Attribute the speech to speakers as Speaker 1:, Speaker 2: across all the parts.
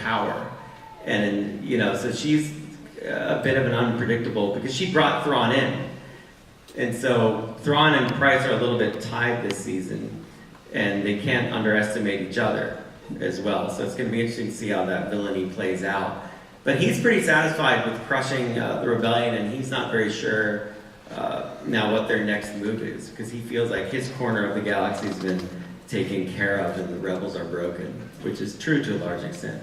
Speaker 1: power. And, so she's a bit of an unpredictable, because she brought Thrawn in. And so Thrawn and Price are a little bit tied this season, and they can't underestimate each other as well. So it's going to be interesting to see how that villainy plays out. But he's pretty satisfied with crushing the rebellion, and he's not very sure now what their next move is, because he feels like his corner of the galaxy has been taken care of and the rebels are broken, which is true to a large extent.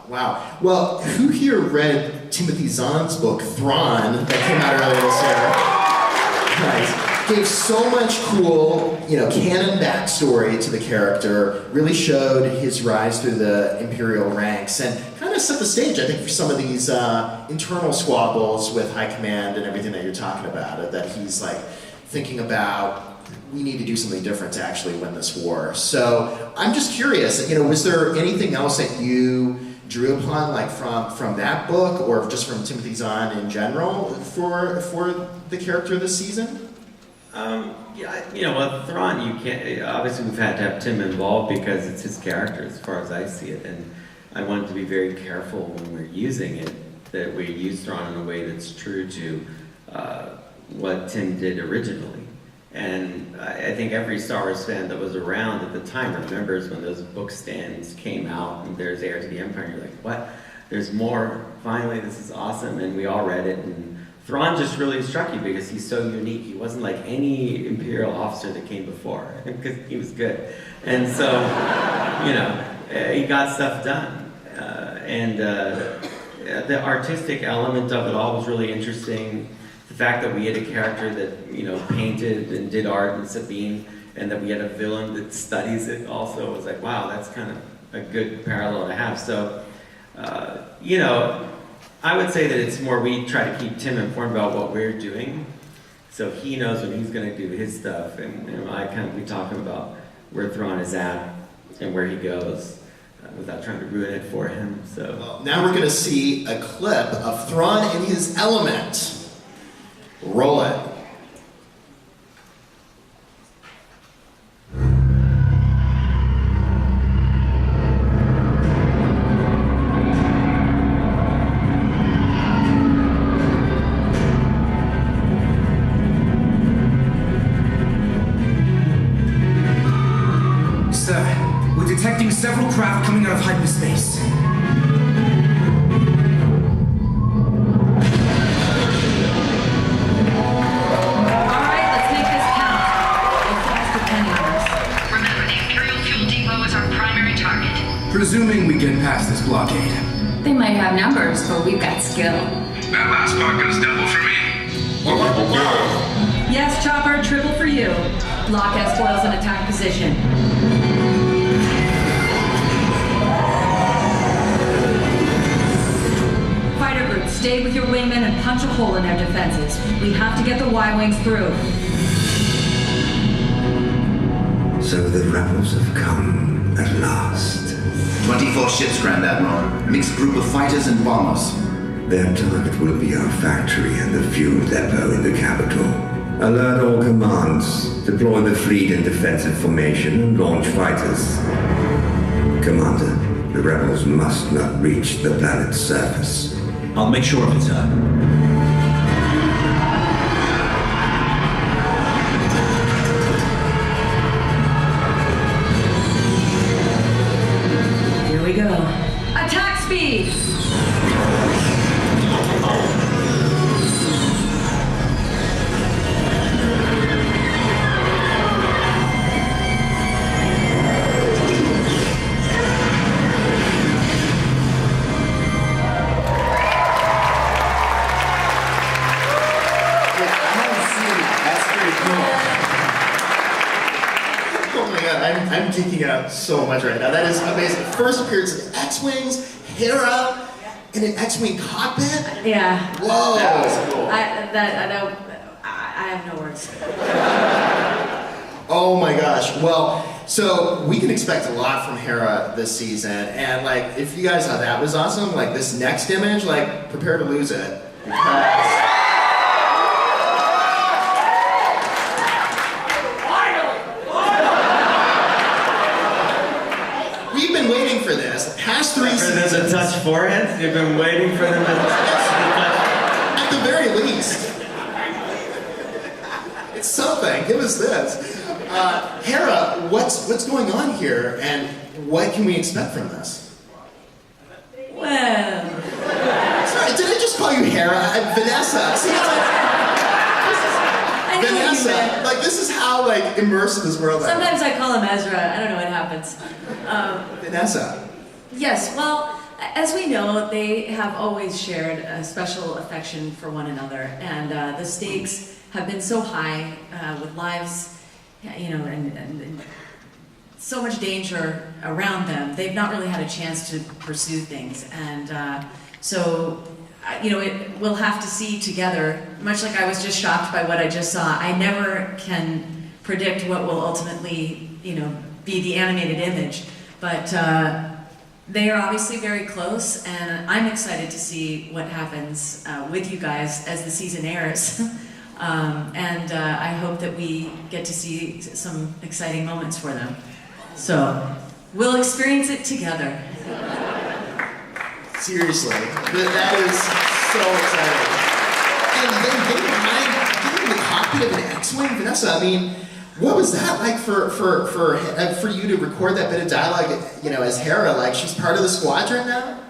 Speaker 2: Wow. Well, who here read Timothy Zahn's book, Thrawn, that came out earlier this year? Nice. Gave so much cool, canon backstory to the character, really showed his rise through the Imperial ranks, and kind of set the stage, I think, for some of these internal squabbles with High Command and everything that you're talking about, that he's thinking about, we need to do something different to actually win this war. So I'm just curious, was there anything else that you drew upon, from that book, or just from Timothy Zahn in general, for the character this season?
Speaker 1: Thrawn, you can't. Obviously, we've had to have Tim involved because it's his character, as far as I see it, and I wanted to be very careful when we're using it that we use Thrawn in a way that's true to what Tim did originally. And I think every Star Wars fan that was around at the time remembers when those book stands came out and there's Heir to the Empire, and you're like, what? There's more. Finally, this is awesome. And we all read it. And Thrawn just really struck you because he's so unique. He wasn't like any Imperial officer that came before, because he was good. And so, he got stuff done. The artistic element of it all was really interesting. The fact that we had a character that, painted and did art in Sabine, and that we had a villain that studies it also, was like, wow, that's kind of a good parallel to have. So, I would say that it's more we try to keep Tim informed about what we're doing, so he knows when he's going to do his stuff, and we talk about where Thrawn is at and where he goes, without trying to ruin it for him. So
Speaker 2: well, now we're going to see a clip of Thrawn in his element. Roll it.
Speaker 3: Sir, we're detecting several craft coming out of hyperspace. Presuming we get past this blockade.
Speaker 4: They might have numbers, but we've got skill.
Speaker 5: That last part goes double for me.
Speaker 6: Yes, Chopper, triple for you. Lock S foils in attack position. Fighter group, stay with your wingmen and punch a hole in their defenses. We have to get the Y-wings through.
Speaker 7: So the rebels have come at last.
Speaker 8: 24 ships, Grand Admiral. Mixed group of fighters and bombers.
Speaker 7: Their target will be our factory and the fuel depot in the capital. Alert all commands. Deploy the fleet in defensive formation and launch fighters. Commander, the rebels must not reach the planet's surface.
Speaker 9: I'll make sure of it, sir.
Speaker 6: Here we go. Attack speed!
Speaker 2: I'm geeking out so much right now. That is amazing. First appearance of X-Wings, Hera, in an X-Wing cockpit?
Speaker 6: Yeah.
Speaker 2: Whoa.
Speaker 6: That was cool. I have no words.
Speaker 2: Oh my gosh. Well, so we can expect a lot from Hera this season. And if you guys thought that was awesome, this next image, prepare to lose it. Because... We've been waiting for this. The past 3 seasons.
Speaker 1: them to touch foreheads? You've been waiting for them to touch.
Speaker 2: At the very least. It's something. Give us this. Hera, what's going on here, and what can we expect from this?
Speaker 6: Well,
Speaker 2: Sorry, did I just call you Hera? Vanessa. See, it's like,
Speaker 6: I know what you
Speaker 2: Vanessa.
Speaker 6: meant.
Speaker 2: Like, this is how like immersed in this world I am.
Speaker 6: Sometimes I call him Ezra. I don't know what happens.
Speaker 2: Vanessa.
Speaker 6: Yes, well, as we know, they have always shared a special affection for one another, and the stakes have been so high with lives, and so much danger around them. They've not really had a chance to pursue things, and we'll have to see together. Much like I was just shocked by what I just saw, I never can predict what will ultimately, be the animated image, but they are obviously very close, and I'm excited to see what happens with you guys as the season airs. I hope that we get to see some exciting moments for them. So, we'll experience it together.
Speaker 2: Seriously, that is so exciting. And then getting behind the cockpit of an X-wing, Vanessa. I mean, what was that like for you to record that bit of dialogue? As Hera, like she's part of the squadron now.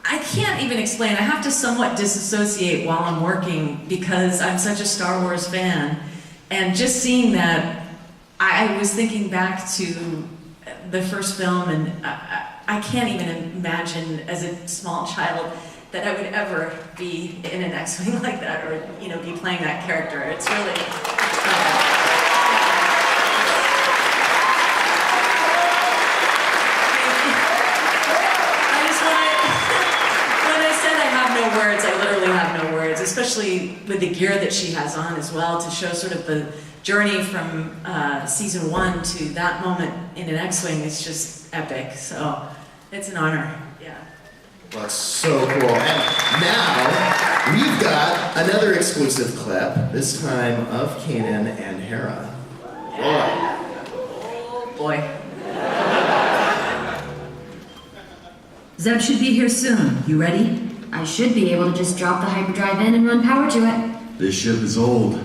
Speaker 6: I can't even explain. I have to somewhat disassociate while I'm working because I'm such a Star Wars fan, and just seeing that, I was thinking back to the first film, and I can't even imagine as a small child that I would ever be in an X-wing like that, or be playing that character. It's really. Words, I literally have no words, especially with the gear that she has on as well, to show sort of the journey from season 1 to that moment in an X-wing is just epic. So it's an honor. Yeah.
Speaker 2: Well, that's so cool. And now we've got another exclusive clip, this time of Kanan and Hera.
Speaker 6: Oh boy.
Speaker 10: Zeb should be here soon. You ready?
Speaker 4: I should be able to just drop the hyperdrive in and run power to it.
Speaker 9: This ship is old.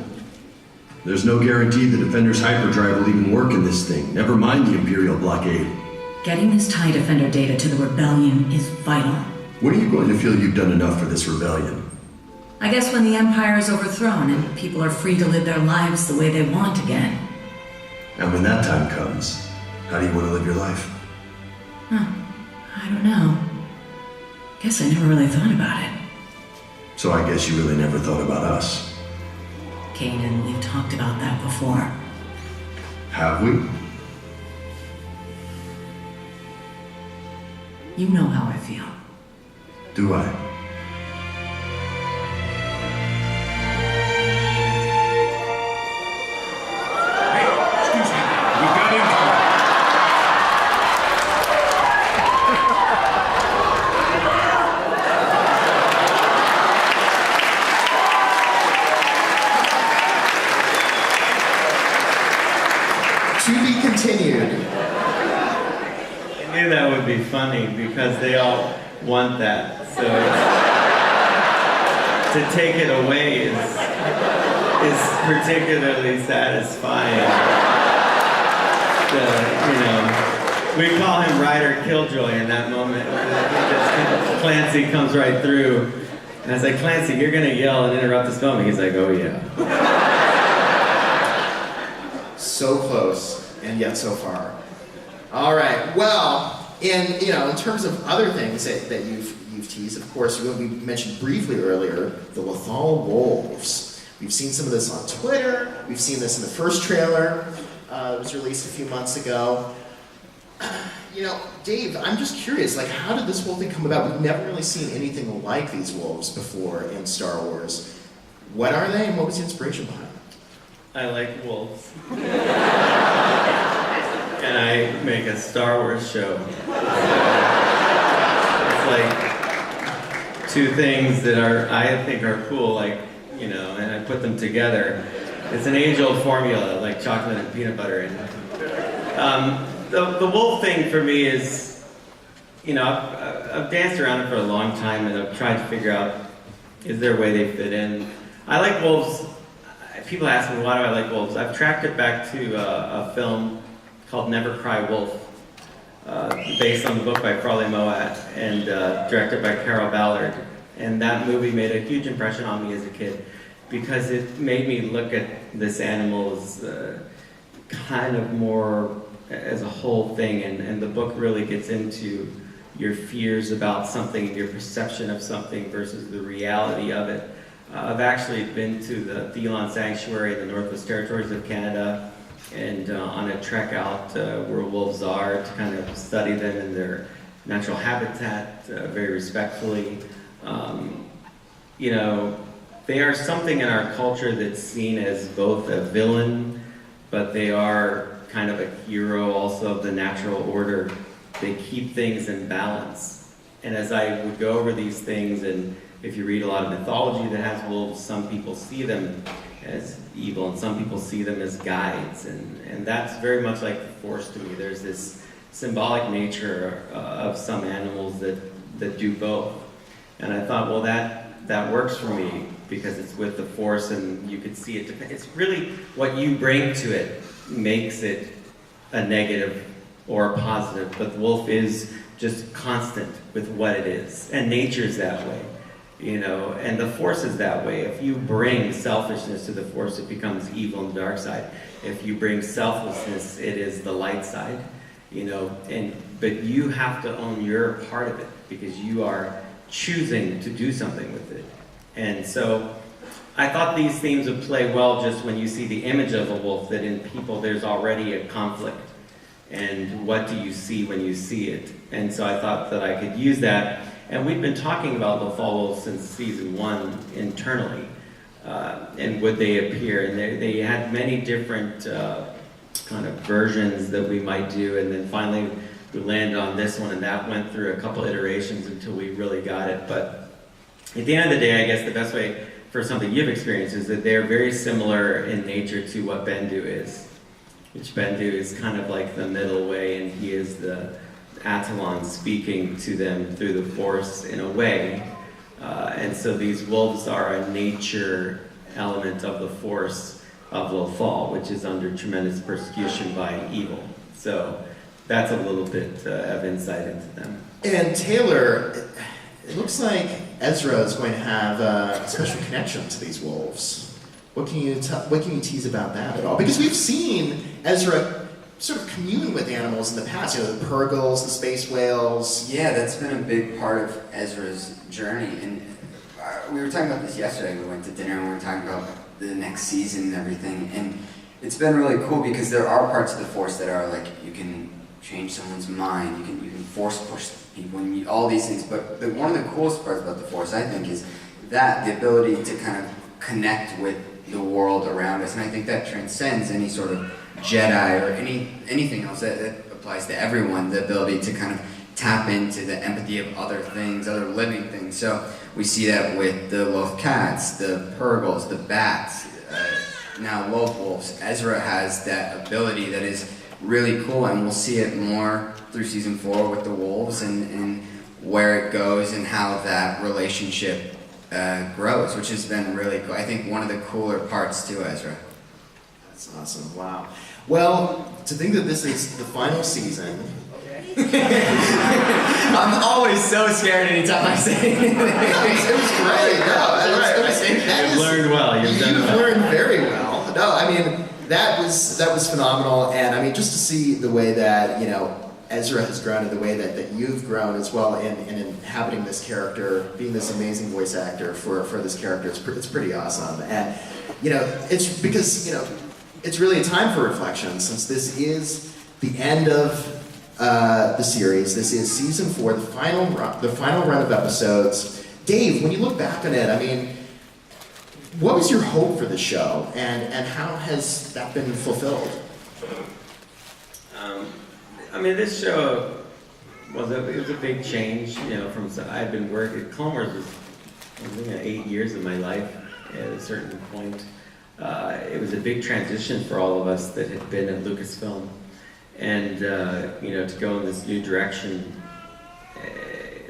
Speaker 9: There's no guarantee the Defender's hyperdrive will even work in this thing, never mind the Imperial blockade.
Speaker 10: Getting this TIE Defender data to the Rebellion is vital.
Speaker 9: When are you going to feel you've done enough for this rebellion?
Speaker 10: I guess when the Empire is overthrown and people are free to live their lives the way they want again.
Speaker 9: And when that time comes, how do you want to live your life?
Speaker 10: I don't know. Guess I never really thought about it.
Speaker 9: So I guess you really never thought about us.
Speaker 10: Kanan, we've talked about that before.
Speaker 9: Have we?
Speaker 10: You know how I feel.
Speaker 9: Do I?
Speaker 3: Hey, excuse me. We've got incoming.
Speaker 2: To be continued.
Speaker 1: I knew that would be funny because they all want that. So to take it away is particularly satisfying. We call him Ryder Killjoy in that moment. Clancy comes right through. And I was like, Clancy, you're gonna yell and interrupt this film. He's like, oh yeah.
Speaker 2: So close, and yet so far. All right. Well, in terms of other things that you've teased, of course, we mentioned briefly earlier the Lothal Wolves. We've seen some of this on Twitter. We've seen this in the first trailer. It was released a few months ago. Dave, I'm just curious. Like, how did this whole thing come about? We've never really seen anything like these wolves before in Star Wars. What are they, and what was the inspiration behind them?
Speaker 1: I like wolves. And I make a Star Wars show. It's like two things that I think are cool, and I put them together. It's an age-old formula, like chocolate and peanut butter. And the wolf thing for me is I've danced around it for a long time, and I've tried to figure out, is there a way they fit in? I like wolves. People ask me, why do I like wolves? I've tracked it back to a film called Never Cry Wolf, based on the book by Farley Moat and directed by Carol Ballard. And that movie made a huge impression on me as a kid because it made me look at this animal as kind of more as a whole thing. And the book really gets into your fears about something, your perception of something versus the reality of it. I've actually been to the Thelon Sanctuary in the Northwest Territories of Canada and on a trek out where wolves are to kind of study them in their natural habitat very respectfully. They are something in our culture that's seen as both a villain, but they are kind of a hero also of the natural order. They keep things in balance. And as I would go over these things, and if you read a lot of mythology that has wolves, some people see them as evil and some people see them as guides. And that's very much like the Force to me. There's this symbolic nature of some animals that do both. And I thought, well, that works for me because it's with the Force and you could see it. It's really what you bring to it makes it a negative or a positive, but the wolf is just constant with what it is. And nature's that way, and the Force is that way. If you bring selfishness to the Force, it becomes evil and dark side. If you bring selflessness, it is the light side, but you have to own your part of it because you are choosing to do something with it. And so I thought these themes would play well just when you see the image of a wolf, that in people there's already a conflict. And what do you see when you see it? And so I thought that I could use that. And we've been talking about the fall wolves since season 1 internally. And would they appear? And they had many different kind of versions that we might do. And then finally we landed on this one, and that went through a couple iterations until we really got it. But at the end of the day, I guess the best way for something you've experienced is that they're very similar in nature to what Bendu is. Which Bendu is kind of like the middle way, and he is the Attalon speaking to them through the Force in a way. And so these wolves are a nature element of the Force of Lothal, which is under tremendous persecution by evil. So that's a little bit of insight into them.
Speaker 2: And Taylor, it looks like Ezra is going to have a special connection to these wolves. What can you tease about that at all? Because we've seen Ezra sort of commune with animals in the past. The Purgles, the space whales.
Speaker 11: Yeah, that's been a big part of Ezra's journey. And we were talking about this yesterday. We went to dinner and we were talking about the next season and everything. And it's been really cool because there are parts of the Force that are like you can change someone's mind, you can force push people, and all these things. But one of the coolest parts about the Force, I think, is that the ability to kind of connect with the world around us, and I think that transcends any sort of Jedi or anything else that applies to everyone. The ability to kind of tap into the empathy of other things, other living things. So we see that with the Loth Cats, the Purgles, the Bats, now Loth Wolves. Ezra has that ability that is really cool, and we'll see it more through season 4 with the wolves and where it goes and how that relationship grows, which has been really cool. I think one of the cooler parts to Ezra.
Speaker 2: That's awesome. Wow. Well, to think that this is the final season. I'm always so scared anytime I say anything. It was great. No,
Speaker 1: You've learned well.
Speaker 2: You've learned very well. No, I mean that was phenomenal, and I mean just to see the way that Ezra has grown and the way that you've grown as well in inhabiting this character, being this amazing voice actor for this character, it's pretty awesome. And it's because it's really a time for reflection, since this is the end of the series. This is season 4, the final run of episodes. Dave, when you look back on it, I mean, what was your hope for the show, and how has that been fulfilled?
Speaker 1: I mean, this show was a big change. From I've been working. Clone Wars was 8 years of my life at a certain point. It was a big transition for all of us that had been at Lucasfilm, and to go in this new direction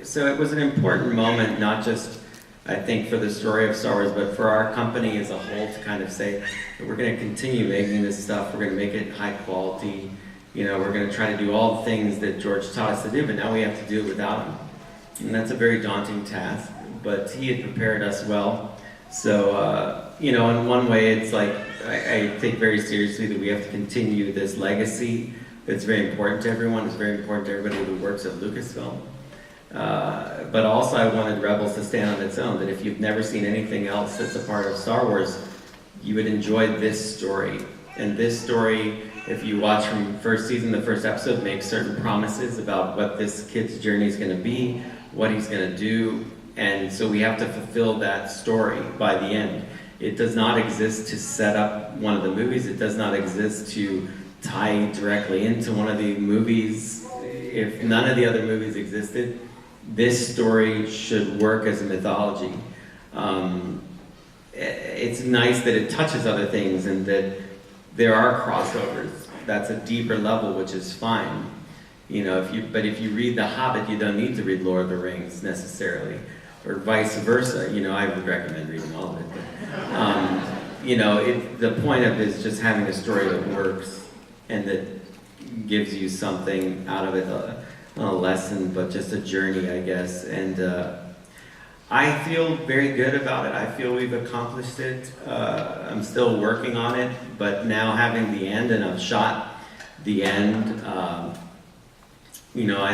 Speaker 1: so it was an important moment, not just, I think, for the story of Star Wars, but for our company as a whole to kind of say, we're going to continue making this stuff, we're going to make it high quality, we're going to try to do all the things that George taught us to do, but now we have to do it without him. And that's a very daunting task, but he had prepared us well. So, in one way, it's like, I take very seriously that we have to continue this legacy that's very important to everyone, it's very important to everybody who works at Lucasfilm. But also I wanted Rebels to stand on its own, that if you've never seen anything else that's a part of Star Wars, you would enjoy this story. And this story, if you watch from first season, the first episode makes certain promises about what this kid's journey is going to be, what he's going to do, and so we have to fulfill that story by the end. It does not exist to set up one of the movies, it does not exist to tie directly into one of the movies. If none of the other movies existed, this story should work as a mythology. It's nice that it touches other things and that there are crossovers. That's a deeper level, which is fine. But if you read The Hobbit, you don't need to read Lord of the Rings necessarily, or vice versa. I would recommend reading all of it. But, the point of it is just having a story that works and that gives you something out of it, not a lesson, but just a journey, I guess. And I feel very good about it. I feel we've accomplished it. I'm still working on it, but now having the end, and I've shot the end, I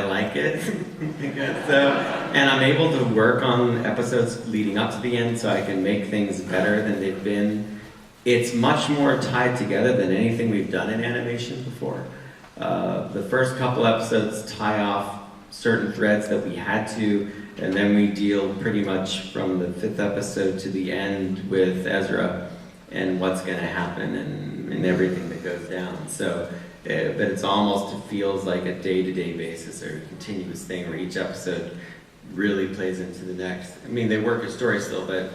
Speaker 1: like it. And I'm able to work on episodes leading up to the end so I can make things better than they've been. It's much more tied together than anything we've done in animation before. The first couple episodes tie off certain threads that we had to, and then we deal pretty much from the 5th episode to the end with Ezra and what's going to happen and everything that goes down. So, but it feels like a day-to-day basis or a continuous thing where each episode really plays into the next. I mean, they work a story still, but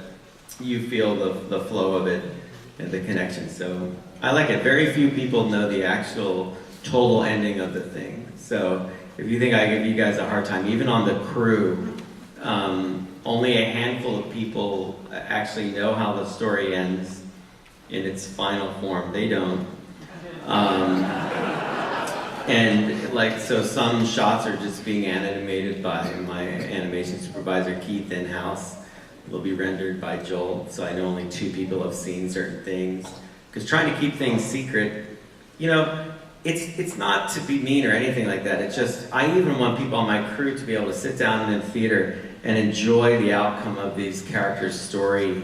Speaker 1: you feel the flow of it and the connection. So I like it. Very few people know the actual total ending of the thing. So if you think I give you guys a hard time, even on the crew, only a handful of people actually know how the story ends in its final form. They don't. So some shots are just being animated by my animation supervisor, Keith, in-house. They'll be rendered by Joel, so I know only 2 people have seen certain things. Because trying to keep things secret, it's not to be mean or anything like that. It's just, I even want people on my crew to be able to sit down in the theater and enjoy the outcome of these characters' story,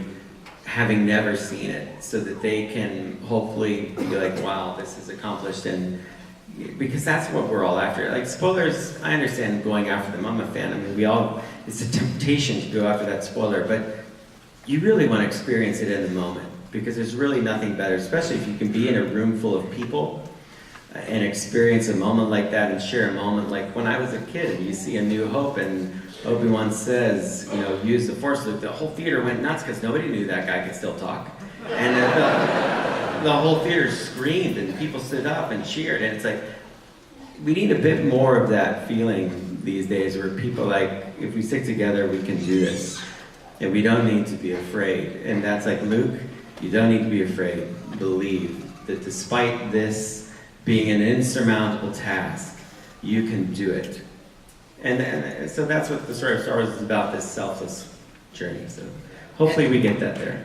Speaker 1: having never seen it, so that they can hopefully be like, wow, this is accomplished. And because that's what we're all after. Like, spoilers, I understand going after them. I'm a fan. I mean, it's a temptation to go after that spoiler, but you really want to experience it in the moment, because there's really nothing better, especially if you can be in a room full of people and experience a moment like that and share a moment like when I was a kid and you see A New Hope and Obi-Wan says, use the Force. The whole theater went nuts because nobody knew that guy could still talk. And the whole theater screamed and people stood up and cheered. And it's like, we need a bit more of that feeling these days where people like, if we stick together, we can do this. And we don't need to be afraid. And that's like, Luke, you don't need to be afraid. Believe that despite this being an insurmountable task, you can do it. And so that's what the story of Star Wars is about, this selfless journey. So hopefully we get that there.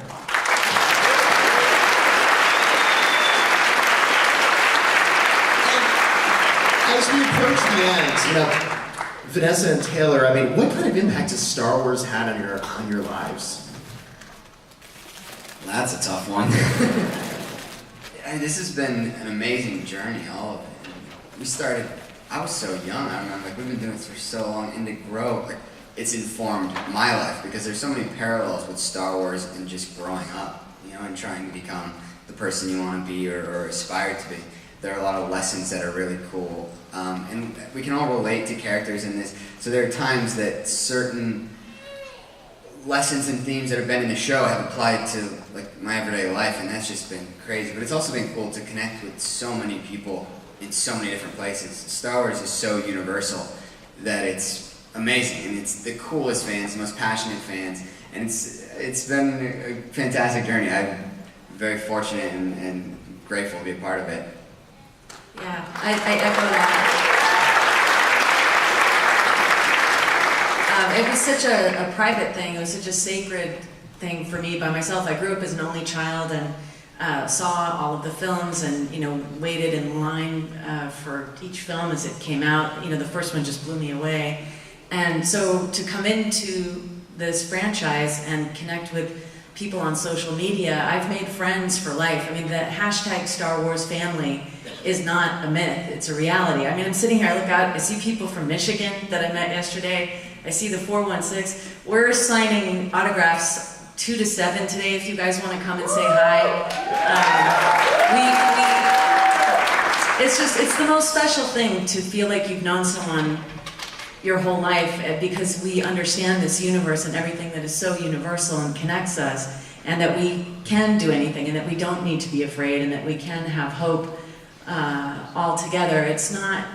Speaker 2: As we approach the end, Vanessa and Taylor, what kind of impact has Star Wars had on your lives?
Speaker 11: That's a tough one. This has been an amazing journey, all of it. We started, I was so young, I remember, we've been doing this for so long, and to grow, it's informed my life, because there's so many parallels with Star Wars and just growing up, and trying to become the person you want to be or aspire to be. There are a lot of lessons that are really cool, and we can all relate to characters in this, so there are times that certain lessons and themes that have been in the show have applied to my everyday life, and that's just been crazy. But it's also been cool to connect with so many people in so many different places. Star Wars is so universal that it's amazing, and it's the coolest fans, the most passionate fans, and it's been a fantastic journey. I'm very fortunate and grateful to be a part of it.
Speaker 6: Yeah, I echo that. It was such a private thing. It was such a sacred thing for me by myself. I grew up as an only child and saw all of the films and, waited in line for each film as it came out. The first one just blew me away. And so to come into this franchise and connect with people on social media, I've made friends for life. I mean, the hashtag Star Wars family is not a myth, it's a reality. I mean, I'm sitting here, I look out, I see people from Michigan that I met yesterday. I see the 416. We're signing autographs 2 to 7 today if you guys want to come and say hi. It's the most special thing to feel like you've known someone your whole life because we understand this universe and everything that is so universal and connects us, and that we can do anything and that we don't need to be afraid and that we can have hope all together. It's not,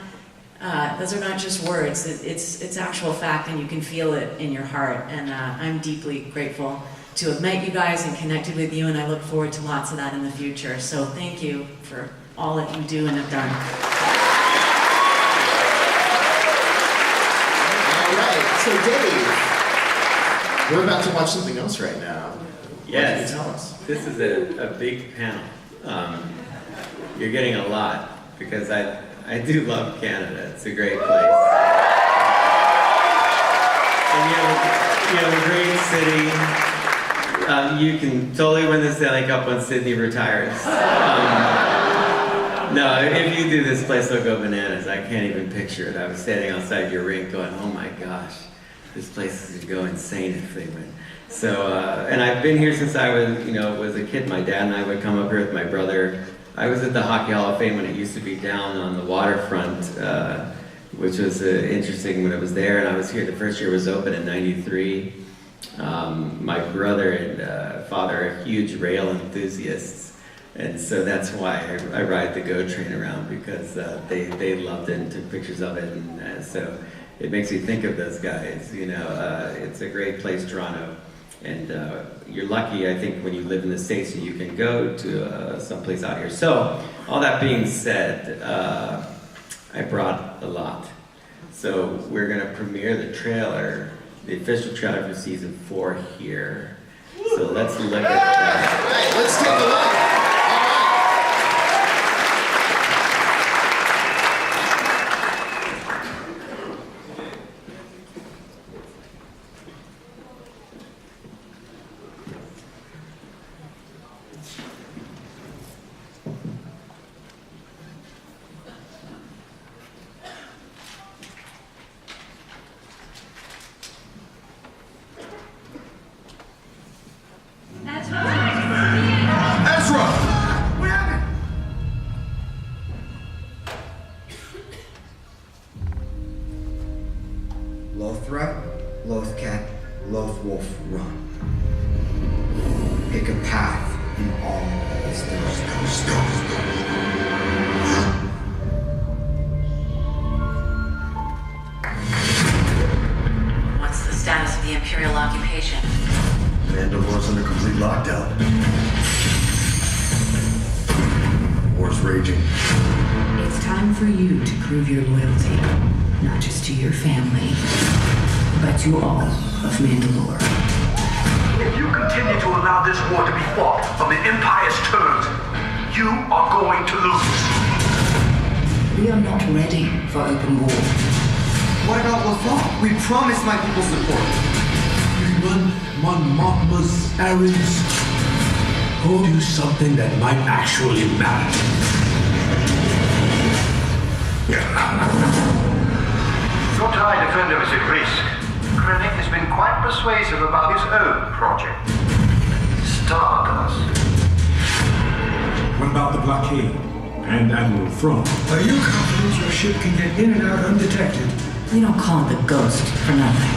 Speaker 6: those are not just words, it's actual fact, and you can feel it in your heart. And I'm deeply grateful to have met you guys and connected with you, and I look forward to lots of that in the future. So thank you for all that you do and have done.
Speaker 2: All right, so Dave, we're about to watch something else right now.
Speaker 1: Yes.
Speaker 2: What can you tell us?
Speaker 1: This is a big panel. You're getting a lot because I do love Canada. It's a great place. And you have a great city. You can totally win the Stanley Cup when Sydney retires. No, if you do, this place will go bananas. I can't even picture it. I was standing outside your rink going, oh my gosh, this place would go insane if they win. So, and I've been here since I was a kid. My dad and I would come up here with my brother. I was at the Hockey Hall of Fame when it used to be down on the waterfront, which was interesting when it was there. And I was here the first year it was open in '93. My brother and father are huge rail enthusiasts. And so that's why I ride the GO train around, because they loved it and took pictures of it. And so it makes me think of those guys. It's a great place, Toronto. And you're lucky, I think, when you live in the States and you can go to someplace out here. So, all that being said, I brought a lot. So, we're going to premiere the trailer, the official trailer for season 4 here. So, let's look at that.
Speaker 2: All right, let's take a look.
Speaker 3: Lothra, Lothcat, Lothwolf, run. Pick a path in all this
Speaker 10: What's the status of the Imperial occupation?
Speaker 9: Mandalore's under complete lockdown. War's raging.
Speaker 10: It's time for you to prove your loyalty, not just to your family, but to all of Mandalore.
Speaker 5: If you continue to allow this war to be fought on the Empire's terms, you are going to lose.
Speaker 10: We are not ready for open war.
Speaker 3: What about Lothar? We promised my people support.
Speaker 12: We run Mon Mothma's errands, or do something that might actually matter.
Speaker 5: Your TIE Defender is at risk. Krennic has been quite persuasive about his own project. Stardust.
Speaker 12: What about the blockade and Admiral Thrawn?
Speaker 3: Are you confident your ship can get in and out undetected?
Speaker 10: We don't call him the Ghost for nothing.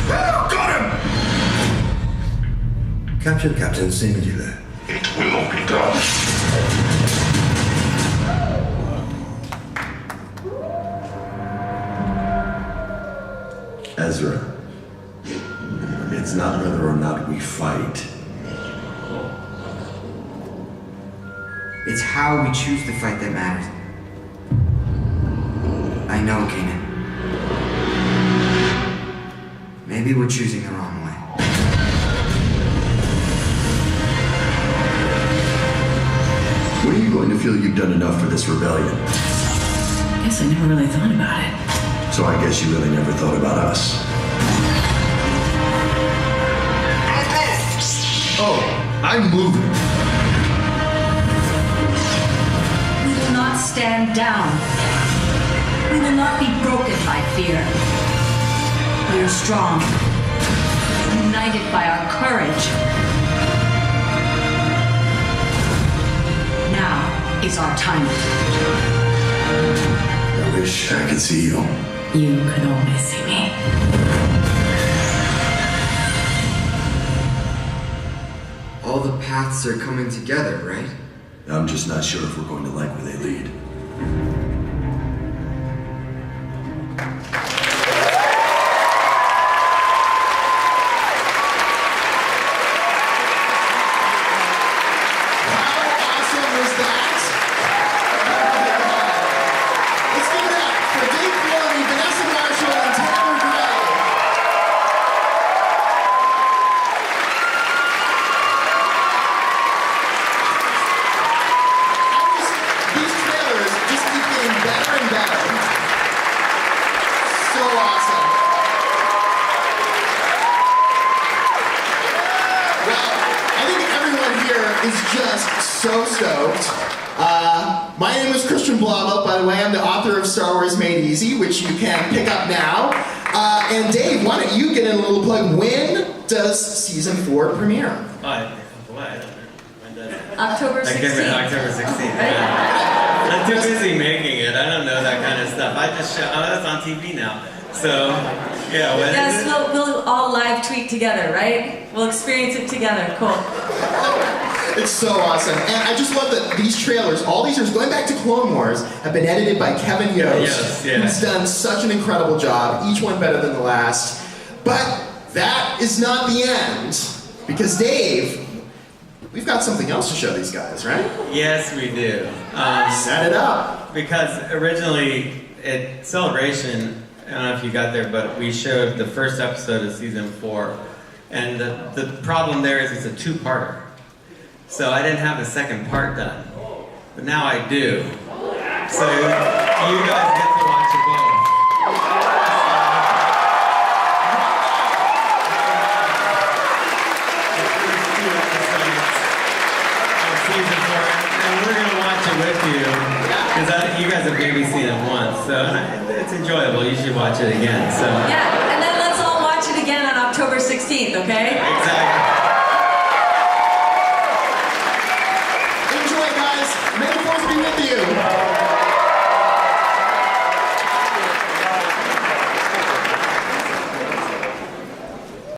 Speaker 5: Oh, got him!
Speaker 7: Capture Captain Singular.
Speaker 5: It will be done.
Speaker 9: Ezra, it's not whether or not we fight.
Speaker 11: It's how we choose to fight that matters. I know, Kanan. Maybe we're choosing the wrong way.
Speaker 9: When are you going to feel you've done enough for this rebellion?
Speaker 10: Guess I never really thought about it.
Speaker 9: So I guess you really never thought about us. Oh, I'm moving.
Speaker 6: We will not stand down. We will not be broken by fear. We are strong, united by our courage. Now is our time.
Speaker 9: I wish I could see you.
Speaker 10: You could always see me.
Speaker 11: All the paths are coming together, right?
Speaker 9: I'm just not sure if we're going to like where they lead.
Speaker 2: So stoked. My name is Christian Blava, by the way. I'm the author of Star Wars Made Easy, which you can pick up now. And Dave, why don't you get in a little plug? When does season 4 premiere?
Speaker 1: I don't know. When does it?
Speaker 6: October 16th.
Speaker 1: October 16th. Yeah. I'm too busy making it. I don't know that kind of stuff. I just show. Oh, that's on TV now. So, yeah. When
Speaker 6: Yes,
Speaker 1: is it?
Speaker 6: we'll all live tweet together, right? We'll experience it together. Cool.
Speaker 2: It's so awesome. And I just love that these trailers, all these years, going back to Clone Wars, have been edited by Kevin Yost, who's done such an incredible job, each one better than the last. But that is not the end. Because Dave, we've got something else to show these guys, right?
Speaker 1: Yes, we do.
Speaker 2: Set it up.
Speaker 1: Because originally, at Celebration, I don't know if you got there, but we showed the first episode of season 4. And the problem there is it's a two-parter. So I didn't have the second part done. But now I do. So you guys get to watch it both. Season 4, and we're going to watch it with you. Because you guys have maybe seen it once. So it's enjoyable. You should watch it again. So
Speaker 6: Yeah, and then let's all watch it again on October 16th, okay?
Speaker 1: Exactly.